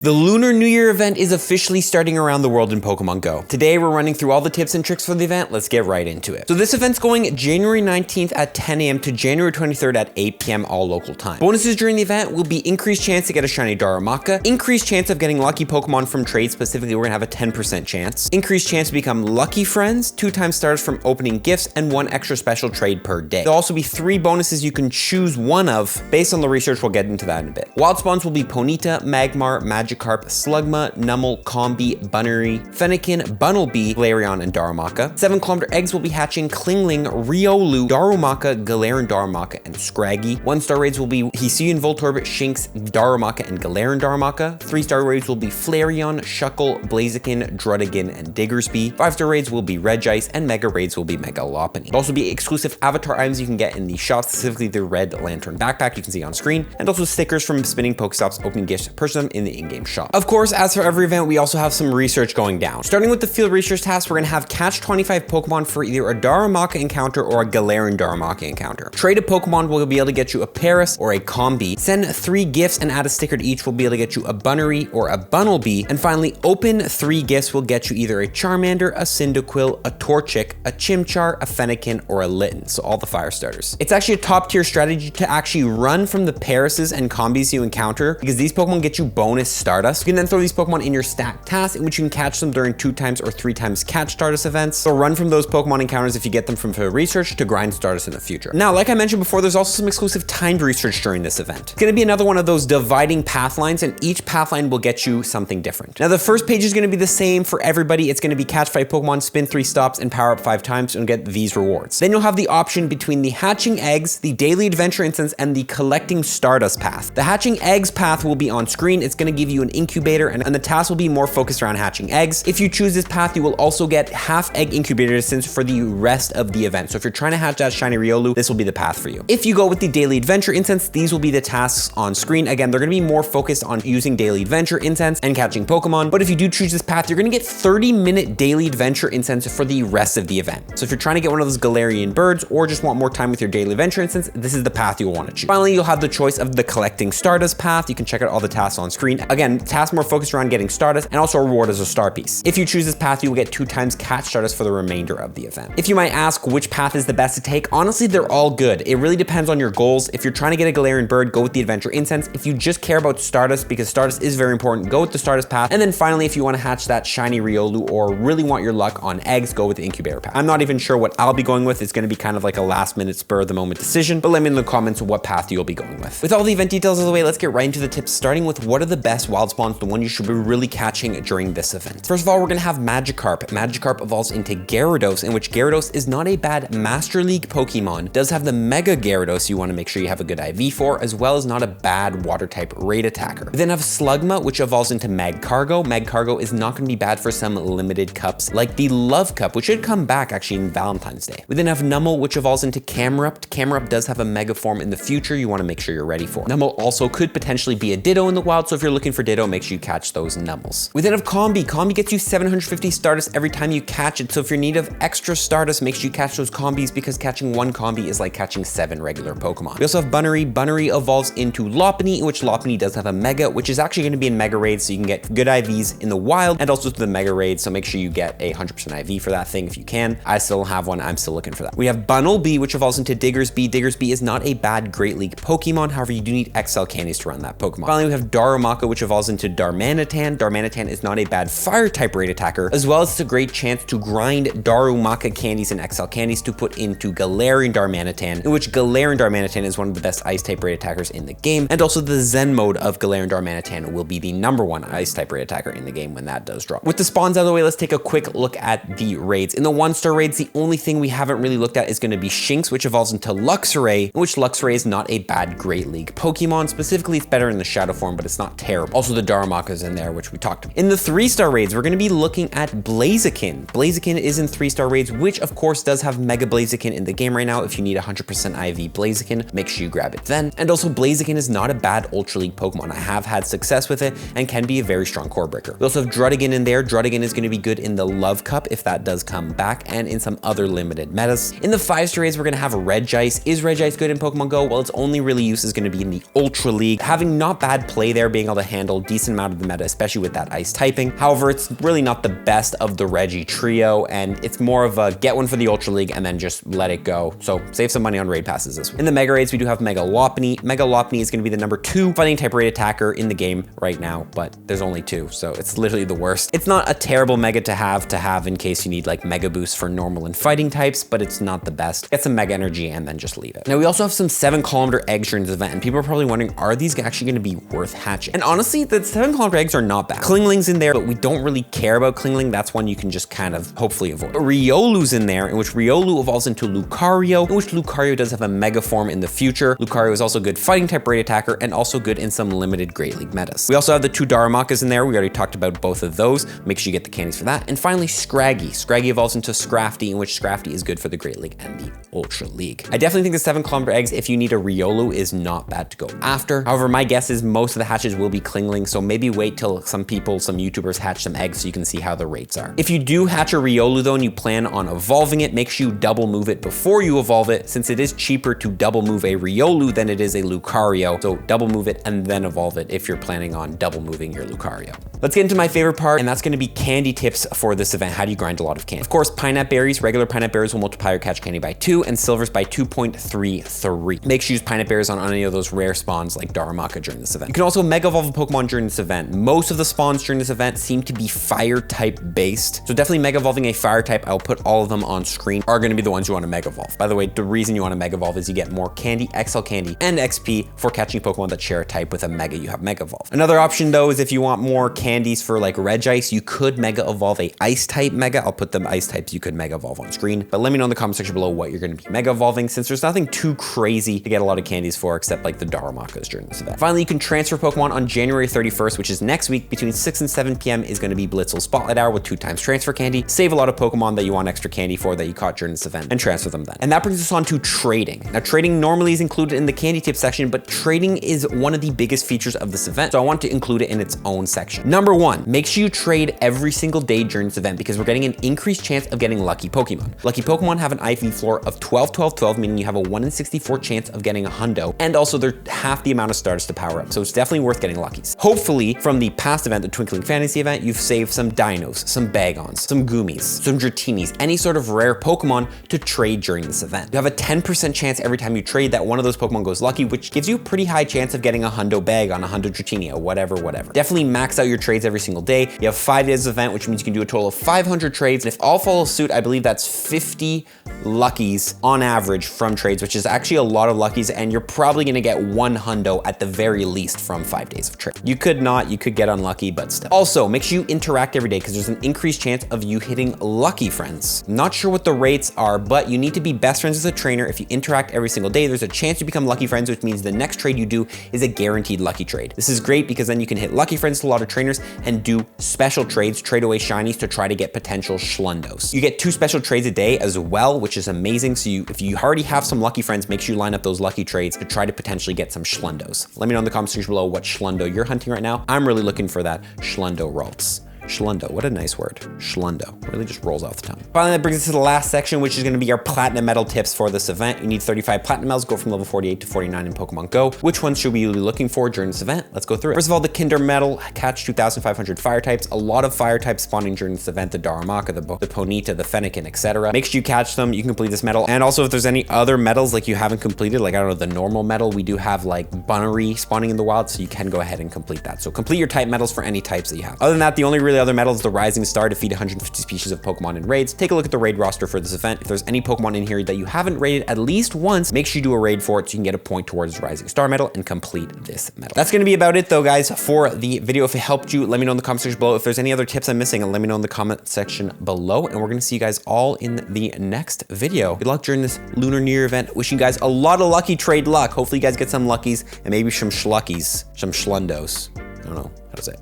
The Lunar New Year event is officially starting around the world in Pokemon Go. Today we're running through all the tips and tricks for the event. Let's get right into it. So this event's going January 19th at 10 a.m. to January 23rd at 8 p.m. all local time. Bonuses during the event will be increased chance to get a shiny Darumaka, increased chance of getting lucky Pokemon from trades, specifically we're gonna have a 10% chance, increased chance to become lucky friends, 2 times stars from opening gifts, and 1 extra special trade per day. There'll also be 3 bonuses you can choose one of based on the research. We'll get into that in a bit. Wild spawns will be Ponyta, Magmar, Magikarp, Slugma, Numel, Combi, Bunnery, Fennekin, Bunnelby, Flareon, and Darumaka. 7-kilometer eggs will be hatching Klingling, Riolu, Darumaka, Galarian Darumaka, and Scraggy. 1-star raids will be Hisuian Voltorb, Shinx, Darumaka, and Galarian Darumaka. 3-star raids will be Flareon, Shuckle, Blaziken, Druddigon, and Diggersby. 5-star raids will be Regice, and Mega raids will be Mega Lopunny. There'll also be exclusive avatar items you can get in the shop, specifically the Red Lantern backpack you can see on screen, and also stickers from spinning Pokestops, opening gifts, purchase them in the in-game shop. Of course, as for every event, we also have some research going down. Starting with the field research task, we're gonna have catch 25 Pokemon for either a Darumaka encounter or a Galarian Darumaka encounter. Trade a Pokemon will be able to get you a Paris or a Combi. Send 3 gifts and add a sticker to each will be able to get you a Bunnery or a Bunnelby. And finally, open 3 gifts will get you either a Charmander, a Cyndaquil, a Torchic, a Chimchar, a Fennekin, or a Litten. So all the fire starters. It's actually a top tier strategy to actually run from the Parises and Combis you encounter because these Pokemon get you bonus Stardust. You can then throw these Pokemon in your stack task in which you can catch them during 2 times or 3 times catch Stardust events. So run from those Pokemon encounters if you get them from field research to grind Stardust in the future. Now, like I mentioned before, there's also some exclusive timed research during this event. It's gonna be another one of those dividing path lines, and each path line will get you something different. Now, the first page is gonna be the same for everybody. It's gonna be catch 5 Pokemon, spin 3 stops, and power up 5 times and get these rewards. Then you'll have the option between the hatching eggs, the daily adventure instance, and the collecting Stardust path. The hatching eggs path will be on screen. It's gonna give you an incubator, and the task will be more focused around hatching eggs. If you choose this path, you will also get half egg incubator distance for the rest of the event. So if you're trying to hatch that shiny Riolu, this will be the path for you. If you go with the daily adventure instance, these will be the tasks on screen. Again, they're gonna be more focused on using daily adventure incense and catching Pokemon. But if you do choose this path, you're gonna get 30-minute daily adventure incense for the rest of the event. So if you're trying to get one of those Galarian birds or just want more time with your daily adventure instance, this is the path you'll want to choose. Finally, you'll have the choice of the collecting Stardust path. You can check out all the tasks on screen. Again, tasks more focused around getting Stardust and also a reward as a star piece. If you choose this path, you will get 2 times catch Stardust for the remainder of the event. If you might ask which path is the best to take, honestly, they're all good. It really depends on your goals. If you're trying to get a Galarian bird, go with the adventure incense. If you just care about Stardust, because Stardust is very important, go with the Stardust path. And then finally, if you want to hatch that shiny Riolu or really want your luck on eggs, go with the incubator path. I'm not even sure what I'll be going with. It's going to be kind of like a last minute spur of the moment decision, but let me know in the comments what path you'll be going with. With all the event details out of the way, let's get right into the tips, starting with what are the best wild spawns, the one you should be really catching during this event. First of all, we're gonna have Magikarp. Magikarp evolves into Gyarados, in which Gyarados is not a bad Master League Pokemon. It does have the Mega Gyarados you wanna make sure you have a good IV for, as well as not a bad water type raid attacker. We then have Slugma, which evolves into Magcargo. Magcargo is not gonna be bad for some limited cups, like the Love Cup, which should come back actually in Valentine's Day. We then have Numel, which evolves into Camerupt. Camerupt does have a Mega form in the future you wanna make sure you're ready for. Numel also could potentially be a Ditto in the wild, so if you're looking for Ditto, make sure you catch those Numels. We then have Combi. Combi gets you 750 Stardust every time you catch it, so if you're in need of extra Stardust, make sure you catch those Combis because catching 1 Combi is like catching 7 regular Pokemon. We also have Bunnery. Bunnery evolves into Lopunny, in which Lopunny does have a Mega, which is actually going to be in Mega Raids, so you can get good IVs in the wild and also through the Mega Raids, so make sure you get a 100% IV for that thing if you can. I still don't have one. I'm still looking for that. We have Bunnelby, which evolves into Diggersby. Diggersby is not a bad Great League Pokemon, however, you do need XL candies to run that Pokemon. Finally, we have Darumaka, which evolves into Darmanitan. Darmanitan is not a bad fire type raid attacker, as well as it's a great chance to grind Darumaka candies and XL candies to put into Galarian Darmanitan, in which Galarian Darmanitan is one of the best ice type raid attackers in the game, and also the Zen mode of Galarian Darmanitan will be the #1 ice type raid attacker in the game when that does drop. With the spawns out of the way, let's take a quick look at the raids. In the 1-star raids, the only thing we haven't really looked at is going to be Shinx, which evolves into Luxray, in which Luxray is not a bad Great League Pokemon. Specifically, it's better in the shadow form, but it's not terrible. Also, the Darumaka's in there, which we talked about. In the 3-star raids, we're going to be looking at Blaziken. Blaziken is in 3-star raids, which of course does have Mega Blaziken in the game right now. If you need 100% IV Blaziken, make sure you grab it then. And also Blaziken is not a bad Ultra League Pokemon. I have had success with it and can be a very strong core breaker. We also have Druddigon in there. Druddigon is going to be good in the Love Cup if that does come back, and in some other limited metas. In the 5-star raids, we're going to have Regice. Is Regice good in Pokemon Go? Well, its only really use is going to be in the Ultra League. Having not bad play there, being able to handle a decent amount of the meta, especially with that ice typing. However, it's really not the best of the Regi trio, and it's more of a get one for the Ultra League and then just let it go. So save some money on raid passes this week. In the Mega Raids, we do have Mega Lopunny. Mega Lopunny is going to be the number 2 fighting type raid attacker in the game right now, but there's only 2, so it's literally the worst. It's not a terrible mega to have in case you need like Mega Boost for normal and fighting types, but it's not the best. Get some Mega Energy and then just leave it. Now we also have some 7-kilometer eggs during this event, and people are probably wondering, are these actually going to be worth hatching? And honestly, the 7-kilometer eggs are not bad. Klingling's in there, but we don't really care about Klingling. That's one you can just kind of hopefully avoid. Riolu's in there, in which Riolu evolves into Lucario, in which Lucario does have a Mega form in the future. Lucario is also good fighting type raid attacker and also good in some limited Great League metas. We also have the 2 Darumaka's in there. We already talked about both of those. Make sure you get the candies for that. And finally, Scraggy. Scraggy evolves into Scrafty, in which Scrafty is good for the Great League and the Ultra League. I definitely think the 7-kilometer eggs, if you need a Riolu, is not bad to go after. However, my guess is most of the hatches will be Klingling, so maybe wait till some YouTubers hatch some eggs so you can see how the rates are. If you do hatch a Riolu though and you plan on evolving it, make sure you double move it before you evolve it, since it is cheaper to double move a Riolu than it is a Lucario. So double move it and then evolve it if you're planning on double moving your Lucario. Let's get into my favorite part, and that's going to be candy tips for this event. How do you grind a lot of candy? Of course, pineapple berries, regular pineapple berries will multiply your catch candy by 2 and silvers by 2.33. Make sure you use pineapple berries on any of those rare spawns like Darumaka during this event. You can also Mega Evolve a Pokemon during this event. Most of the spawns during this event seem to be fire type based. So definitely Mega Evolving a fire type, I'll put all of them on screen, are going to be the ones you want to Mega Evolve. By the way, the reason you want to Mega Evolve is you get more candy, XL candy, and XP for catching Pokemon that share a type with a Mega you have Mega Evolve. Another option though is if you want more candies for like Regice, you could Mega Evolve a Ice type Mega. I'll put them Ice types you could Mega Evolve on screen, but let me know in the comment section below what you're going to be Mega Evolving, since there's nothing too crazy to get a lot of candies for except like the Darumakas during this event. Finally, you can transfer Pokemon on January 31st, which is next week. Between 6 and 7 p.m. is going to be Blitzel's Spotlight Hour with 2 times transfer candy. Save a lot of Pokemon that you want extra candy for that you caught during this event and transfer them then. And that brings us on to trading. Now, trading normally is included in the candy tip section, but trading is one of the biggest features of this event, so I want to include it in its own section. Number 1, make sure you trade every single day during this event because we're getting an increased chance of getting lucky Pokemon. Lucky Pokemon have an IV floor of 12, 12, 12, meaning you have a 1 in 64 chance of getting a hundo, and also they're half the amount of stars to power up, so it's definitely worth getting luckies. Hopefully, from the past event, the Twinkling Fantasy event, you've saved some Dinos, some Bagons, some Goomies, some Dratinis, any sort of rare Pokemon to trade during this event. You have a 10% chance every time you trade that one of those Pokemon goes lucky, which gives you a pretty high chance of getting a hundo Bagon, a hundo Dratini, whatever. Definitely max out your trades every single day. You have 5 days of event, which means you can do a total of 500 trades. And if all follow suit, I believe that's 50 luckies on average from trades, which is actually a lot of luckies, and you're probably gonna get 1 hundo at the very least from 5 days of trade. You could not, you could get unlucky, but still. Also, make sure you interact every day because there's an increased chance of you hitting lucky friends. Not sure what the rates are, but you need to be best friends with a trainer. If you interact every single day, there's a chance to become lucky friends, which means the next trade you do is a guaranteed lucky trade. This is great because then you can hit lucky friends to a lot of trainers and do special trades, trade away shinies to try to get potential Schlundos. You get 2 special trades a day as well, which is amazing. So if you already have some lucky friends, make sure you line up those lucky trades to try to potentially get some Schlundos. Let me know in the comment section below what Schlundo you're hunting right now. I'm really looking for that Schlundo Ralts. Schlundo, what a nice word. Schlundo, really just rolls off the tongue. Finally, that brings us to the last section, which is gonna be our platinum medal tips for this event. You need 35 platinum medals, go from level 48 to 49 in Pokemon Go. Which ones should we be looking for during this event? Let's go through it. First of all, the Kinder medal, catch 2,500 fire types. A lot of fire types spawning during this event, the Darumaka, the Ponyta, the Fennekin, etc. Make sure you catch them, you can complete this medal. And also if there's any other medals like you haven't completed, like I don't know, the normal medal, we do have like Bunnery spawning in the wild, so you can go ahead and complete that. So complete your type medals for any types that you have. Other than that, the only really other medal is the Rising Star, defeat 150 species of Pokemon in raids. Take a look at the raid roster for this event. If there's any Pokemon in here that you haven't raided at least once, make sure you do a raid for it so you can get a point towards the Rising Star medal and complete this medal. That's gonna be about it though, guys, for the video. If it helped you, let me know in the comment section below. If there's any other tips I'm missing, let me know in the comment section below, and we're gonna see you guys all in the next video. Good luck during this Lunar New Year event. Wishing you guys a lot of lucky trade luck. Hopefully you guys get some luckies and maybe some schluckies, some Schlundos. I don't know how to say it.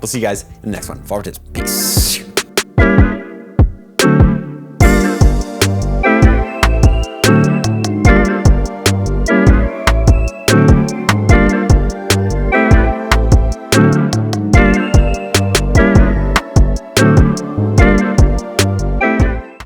We'll see you guys in the next one. Forward tips. Peace.